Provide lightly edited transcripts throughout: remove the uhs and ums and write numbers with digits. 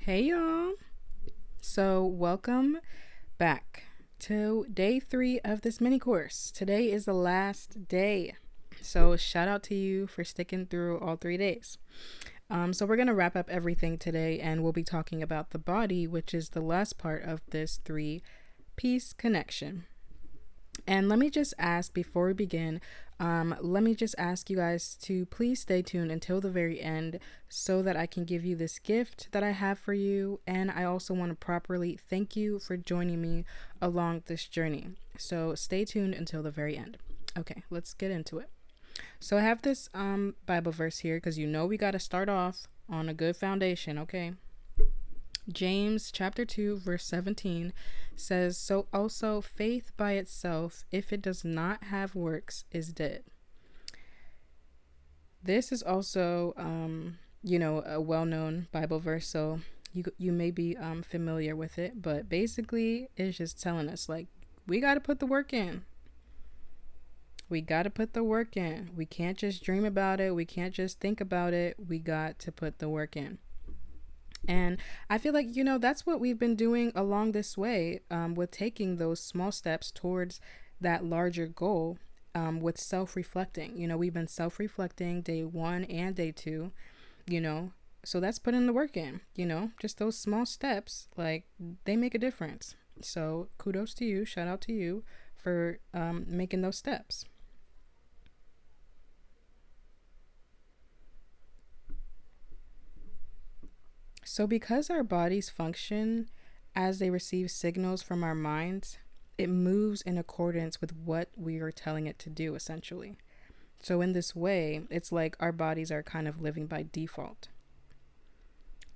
Hey y'all. So, welcome back to day 3 of this mini course. Today is the last day. So, shout out to you for sticking through all 3 days. So, we're going to wrap up everything today and we'll be talking about the body, which is the last part of this 3-piece connection. And let me just ask before we begin, let me just ask you guys to please stay tuned until the very end so that I can give you this gift that I have for you. And I also want to properly thank you for joining me along this journey. So stay tuned until the very end. Okay, let's get into it. So I have this Bible verse here because we got to start off on a good foundation, okay? James chapter 2 verse 17 says, "So also faith by itself, if it does not have works, is dead." This is also a well-known Bible verse, so you may be familiar with it, but basically it's just telling us like we got to put the work in. We got to put the work in. We can't just dream about it. We can't just think about it. We got to put the work in. And I feel like, that's what we've been doing along this way with taking those small steps towards that larger goal with self-reflecting. We've been self-reflecting day 1 and day 2, so that's putting the work in, just those small steps, like they make a difference. So kudos to you. Shout out to you for making those steps. So, because our bodies function as they receive signals from our minds, it moves in accordance with what we are telling it to do, essentially. So, in this way, it's like our bodies are kind of living by default.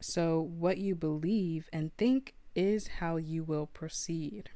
So, what you believe and think is how you will proceed.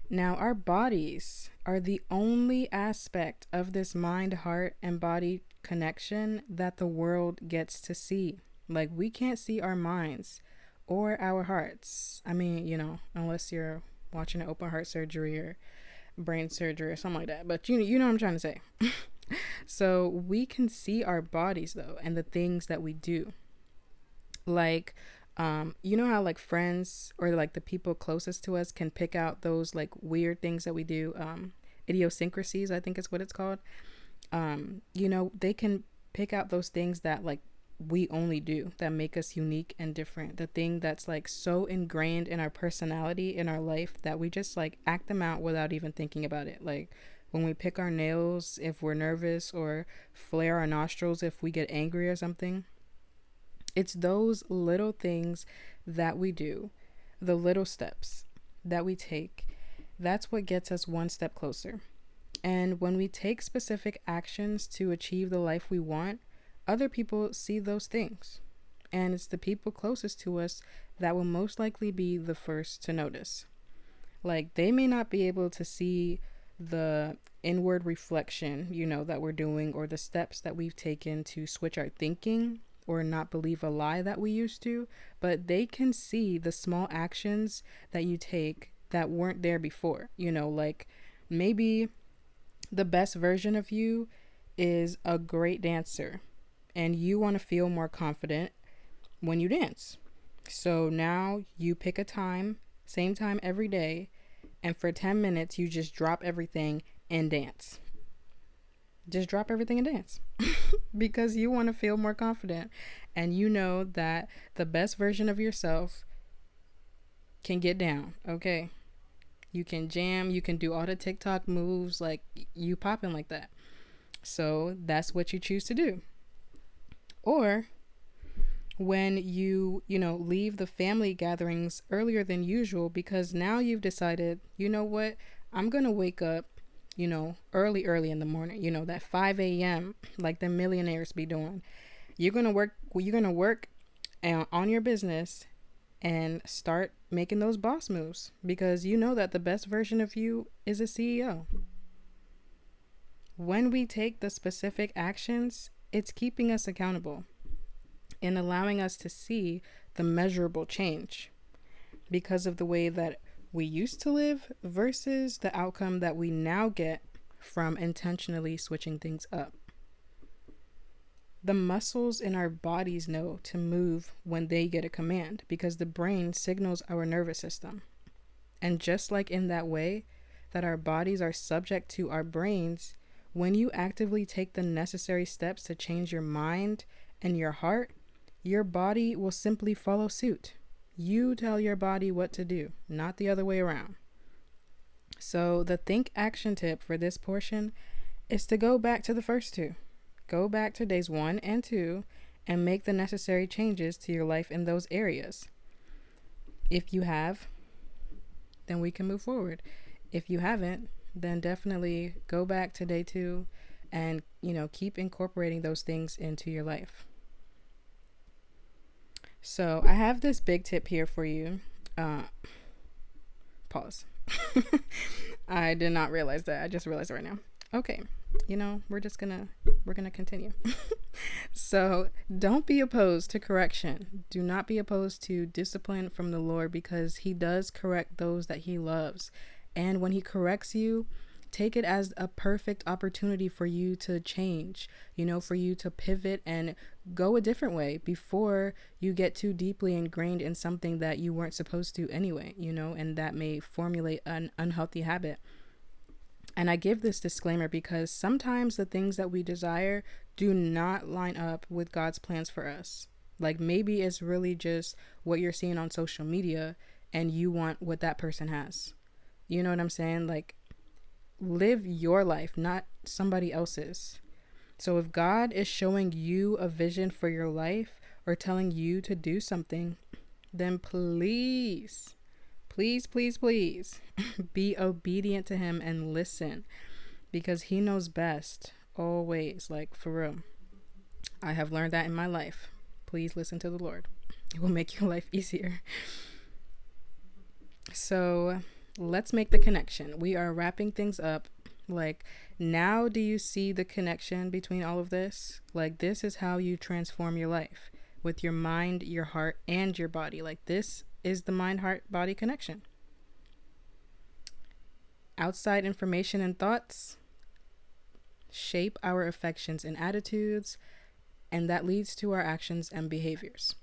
Now, our bodies are the only aspect of this mind, heart, and body connection that the world gets to see. Like, we can't see our minds or our hearts. I mean, unless you're watching an open heart surgery or brain surgery or something like that. But you know what I'm trying to say. So we can see our bodies though, and the things that we do. Like, you know how like friends or like the people closest to us can pick out those like weird things that we do, idiosyncrasies, I think is what it's called. They can pick out those things that like we only do that make us unique and different. The thing that's like so ingrained in our personality, in our life, that we just like act them out without even thinking about it. Like when we pick our nails, if we're nervous, or flare our nostrils if we get angry or something. It's those little things that we do, the little steps that we take. That's what gets us one step closer. And when we take specific actions to achieve the life we want, other people see those things. And it's the people closest to us that will most likely be the first to notice. Like, they may not be able to see the inward reflection, that we're doing, or the steps that we've taken to switch our thinking or not believe a lie that we used to, but they can see the small actions that you take that weren't there before. Like maybe the best version of you is a great dancer and you want to feel more confident when you dance. So now you pick a time, same time every day, and for 10 minutes you just drop everything and dance. Just drop everything and dance because you want to feel more confident, and you know that the best version of yourself can get down. Okay, you can jam, you can do all the TikTok moves, like you popping like that. So that's what you choose to do. Or when you leave the family gatherings earlier than usual because now you've decided, you know what, I'm gonna wake up early in the morning, that 5 a.m. like the millionaires be doing. You're going to work on your business and start making those boss moves because you know that the best version of you is a CEO. When we take the specific actions, it's keeping us accountable and allowing us to see the measurable change because of the way that we used to live versus the outcome that we now get from intentionally switching things up. The muscles in our bodies know to move when they get a command because the brain signals our nervous system. And just like in that way that our bodies are subject to our brains, when you actively take the necessary steps to change your mind and your heart, your body will simply follow suit. You tell your body what to do, not the other way around. So the think action tip for this portion is to go back to the first two. Go back to days 1 and 2 and make the necessary changes to your life in those areas. If you have, then we can move forward. If you haven't, then definitely go back to day 2 and, keep incorporating those things into your life. So I have this big tip here for you. Pause. I did not realize that. I just realized it right now. Okay. We're gonna continue. So don't be opposed to correction. Do not be opposed to discipline from the Lord, because he does correct those that he loves. And when he corrects you, take it as a perfect opportunity for you to change, for you to pivot and go a different way before you get too deeply ingrained in something that you weren't supposed to anyway, and that may formulate an unhealthy habit. And I give this disclaimer because sometimes the things that we desire do not line up with God's plans for us. Like maybe it's really just what you're seeing on social media and you want what that person has. You know what I'm saying? Like, live your life, not somebody else's. So if God is showing you a vision for your life or telling you to do something, then please be obedient to him and listen, because he knows best always. Like, for real, I have learned that in my life. Please listen to the Lord. It will make your life easier. So let's make the connection. We are wrapping things up. Like, now do you see the connection between all of this? Like, this is how you transform your life with your mind, your heart, and your body. Like, this is the mind, heart, body connection. Outside information and thoughts shape our affections and attitudes, and that leads to our actions and behaviors.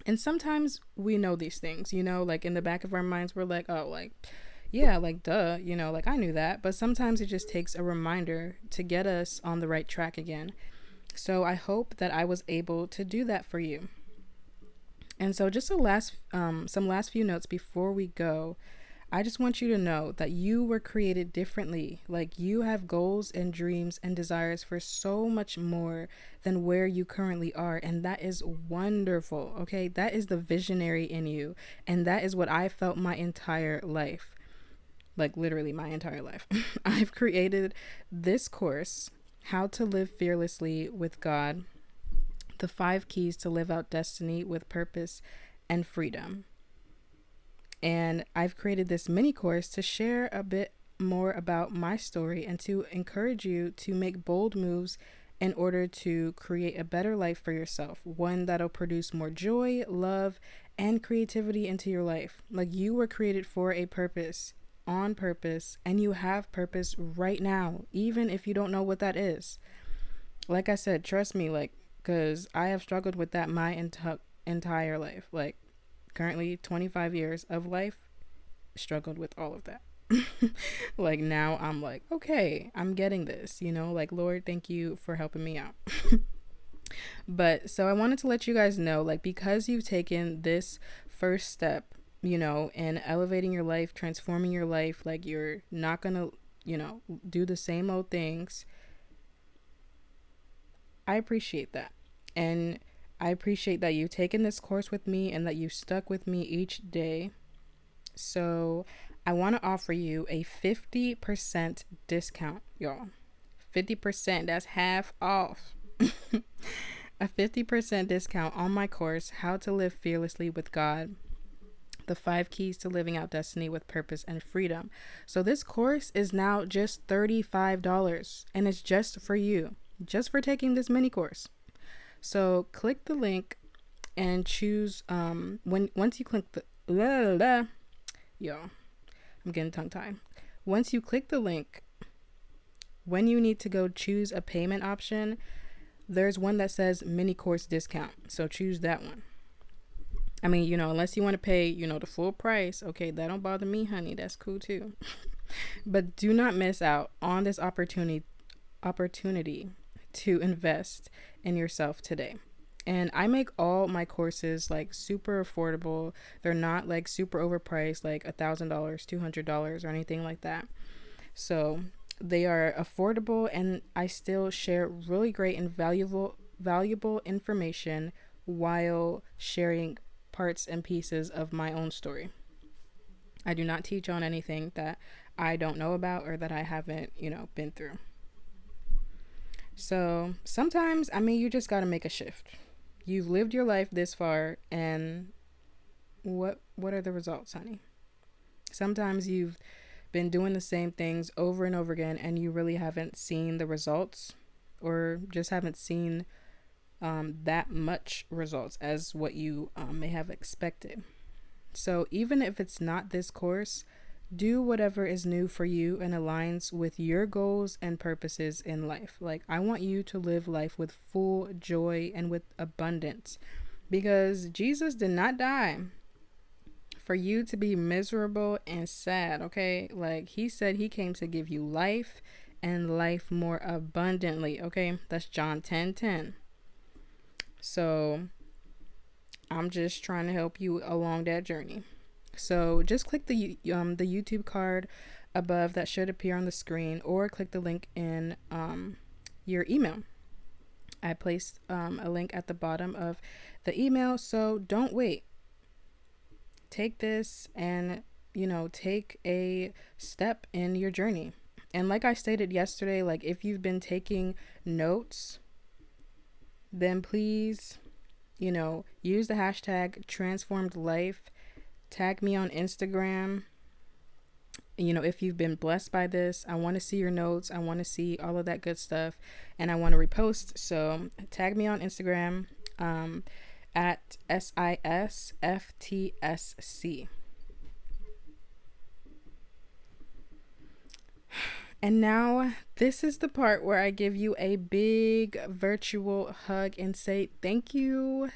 And sometimes we know these things, like in the back of our minds, we're like, oh, like, yeah, like, duh, like I knew that. But sometimes it just takes a reminder to get us on the right track again. So I hope that I was able to do that for you. And so just some last few notes before we go. I just want you to know that you were created differently. Like, you have goals and dreams and desires for so much more than where you currently are. And that is wonderful. Okay. That is the visionary in you. And that is what I felt my entire life. Like, literally my entire life. I've created this course, How to Live Fearlessly with God, the 5 keys to live out destiny with purpose and freedom. And I've created this mini course to share a bit more about my story and to encourage you to make bold moves in order to create a better life for yourself, one that'll produce more joy, love, and creativity into your life. Like, you were created for a purpose, on purpose, and you have purpose right now, even if you don't know what that is. Like I said, trust me, like, because I have struggled with that my entire life. Like, currently 25 years of life, struggled with all of that. Like, now I'm like, okay, I'm getting this, like, Lord, thank you for helping me out. But so I wanted to let you guys know, like, because you've taken this first step, in elevating your life, transforming your life, like, you're not gonna, do the same old things. I appreciate that. And I appreciate that you've taken this course with me and that you stuck with me each day. So I want to offer you a 50% discount, y'all. 50%, that's half off. A 50% discount on my course, How to Live Fearlessly with God, the 5 keys to living out destiny with purpose and freedom. So this course is now just $35, and it's just for you, just for taking this mini course. So click the link and choose, once you click the, y'all, I'm getting tongue tied. Once you click the link, when you need to go choose a payment option, there's one that says mini course discount. So choose that one. I mean, unless you want to pay, the full price. Okay, that don't bother me, honey. That's cool too. But do not miss out on this opportunity to invest in yourself today. And I make all my courses like super affordable. They're not like super overpriced, like $1,000, $200 or anything like that. So they are affordable, and I still share really great and valuable information while sharing parts and pieces of my own story. I do not teach on anything that I don't know about or that I haven't, been through. So sometimes, you just got to make a shift. You've lived your life this far, and what are the results, honey? Sometimes you've been doing the same things over and over again, and you really haven't seen the results, or just haven't seen that much results as what you may have expected. So even if it's not this course, do whatever is new for you and aligns with your goals and purposes in life. Like, I want you to live life with full joy and with abundance, because Jesus did not die for you to be miserable and sad. Okay, like, he said he came to give you life and life more abundantly. Okay, that's John 10:10. So I'm just trying to help you along that journey. So just click the YouTube card above that should appear on the screen, or click the link in your email. I placed a link at the bottom of the email, so don't wait. Take this and, take a step in your journey. And like I stated yesterday, like, if you've been taking notes, then please, use the hashtag transformed life. Tag me on Instagram. If you've been blessed by this, I want to see your notes. I want to see all of that good stuff, and I want to repost. So tag me on Instagram at SISFTSC. And now this is the part where I give you a big virtual hug and say thank you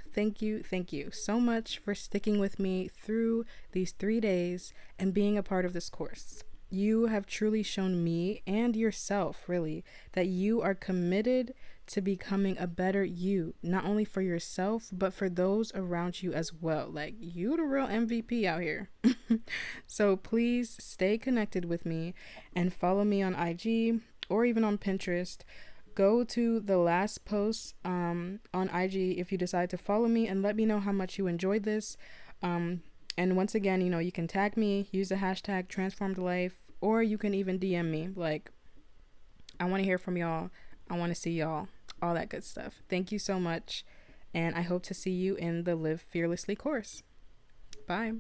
so much for sticking with me through these 3 days and being a part of this course. You have truly shown me and yourself, really, that you are committed to becoming a better you, not only for yourself, but for those around you as well. Like, you the real MVP out here. So please stay connected with me and follow me on IG or even on Pinterest. Go to the last post on IG if you decide to follow me, and let me know how much you enjoyed this. And once again, you can tag me, use the hashtag transformed life, or you can even DM me. Like, I want to hear from y'all. I want to see y'all, all that good stuff. Thank you so much. And I hope to see you in the Live Fearlessly course. Bye.